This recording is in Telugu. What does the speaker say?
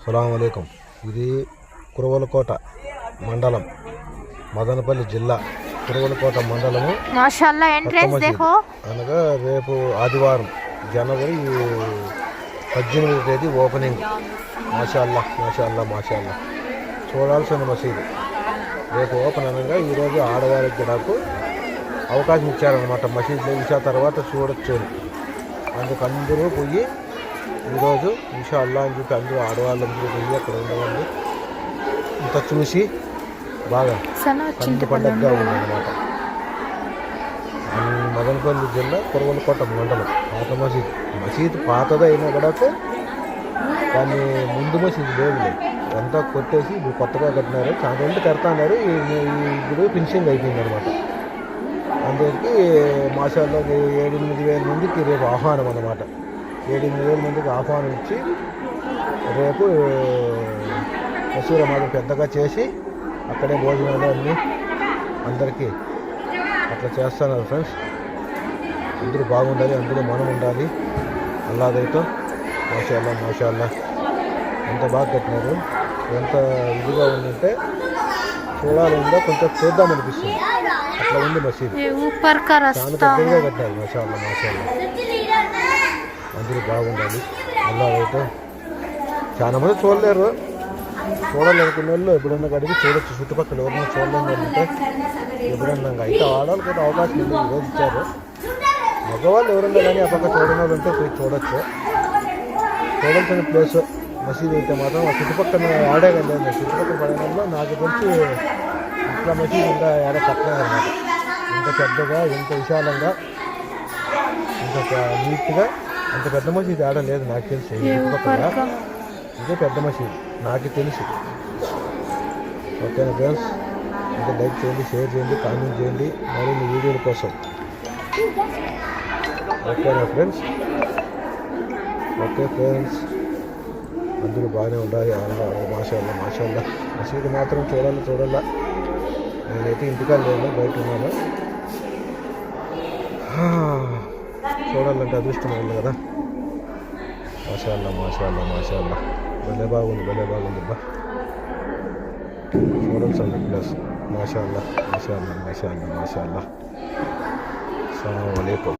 సలాం అలైకుం. ఇది కురవలకోట మండలం, మదనపల్లి జిల్లా, కురవలకోట మండలము. మాషాల్లా ఎంట్రన్స్ देखो. అనగా రేపు ఆదివారం జనవరి 18వ తేదీ ఓపెనింగ్. మాషాల్లా మాషాల్లా మాషాల్లా, చూడాల్సిన మసీదు. రేపు ఓపెన్ అనగా ఈరోజు ఆడవాళ్ళకి నాకు అవకాశం ఇచ్చారనమాట. మసీదులో ఇషా తర్వాత చూడొచ్చు, అందుకు అందరూ పోయి ఈరోజు ఇన్షా అల్లా అని చెప్పి అందరూ ఆడవాళ్ళందరూ పోయి అక్కడ ఉండేవాళ్ళు ఇంత చూసి బాగా పండుగగా ఉందన్నమాట. మదనపల్లి జిల్లా కురవలకోట మండలం. పాత మసీదు పాతది అయినా కూడా దాన్ని ముందు మసీదు లేదు, అంతా కొట్టేసి ఇప్పుడు కొత్తగా కట్టినారు. చాలా రోజులు కడతాన్నారు, ఇప్పుడు ఫినిషింగ్ అయిపోయింది అనమాట. అందరికి మాసాల్లో 7-8 వేల మందికి రేపు ఆహ్వానం అన్నమాట. 7-8 వేల మందికి ఆహ్వానం ఇచ్చి రేపు మసూర మాత్రం పెద్దగా చేసి అక్కడే భోజనాలు అన్నీ అందరికీ అట్లా చేస్తున్నారు ఫ్రెండ్స్. అందరూ బాగుండాలి, అందరూ మనం ఉండాలి. అల్లాదైతే మాషాల్లా మాషాల్లా ఎంత బాగా కట్టినారు. ఎంత ఇదిగా ఉందంటే చూడాలంటే కొంచెం చూద్దామనిపిస్తుంది, అట్లా ఉంది మసీదు. చాలా పెద్దగా కట్టారు. మాషాల్లా మాషాల్లా, అందరూ బాగుండాలి. అల్లాదైతే చాలా మంది చూడలేరు, చూడాలనుకునే వాళ్ళు ఎప్పుడన్నా కడిగి చూడొచ్చు. చుట్టుపక్కల ఎవరైనా చూడలేని వాళ్ళు ఉంటే ఎప్పుడన్నా అయితే ఆడవాళ్ళకి అయితే అవకాశం ఉంది, ఈరోజు ఇచ్చారు. మగవాళ్ళు ఎవరన్నా కానీ ఆ పక్క చూడని వాళ్ళు ఉంటే పోయి చూడొచ్చు. చూడాల్సిన ప్లేస్ మసీదు అయితే మాత్రం ఆ చుట్టుపక్కల ఆడే వెళ్ళలేదు. చుట్టుపక్కల పడడంలో నాకు తెలిసి ఇట్లా మసీదు ఇంకా ఆడ కట్టలేదు అనమాట. ఇంత పెద్దగా, ఇంత విశాలంగా, ఇంత నీట్గా అంత పెద్ద మసీదు ఆడ లేదు నాకు తెలిసి. చుట్టుపక్కల ఇదే పెద్ద మసీదు నాకు తెలుసు. ఓకేనా ఫ్రెండ్స్, ఇంకా లైక్ చేయండి, షేర్ చేయండి, కామెంట్ చేయండి మరిన్ని వీడియోల కోసం. ఓకేనా ఫ్రెండ్స్? ఓకే ఫ్రెండ్స్, అందరూ బాగానే ఉండాలి. మాషాల్లా మాషాల్లా. మసీదు మాత్రం చూడాలా. నేనైతే ఇంటికాడ లేదు, బయట ఉన్నాను. చూడాలంటే అదృష్టం ఉంది కదా. మాషాల్లా మాషాల్లా మాషాల్లా, భలే బాగుంది బా. చూడాల్సింది ప్లస్. మాషాల్లా మాషాల్లా మాషాల్లా మాషాల్లా. అస్సలాము అలైకుం.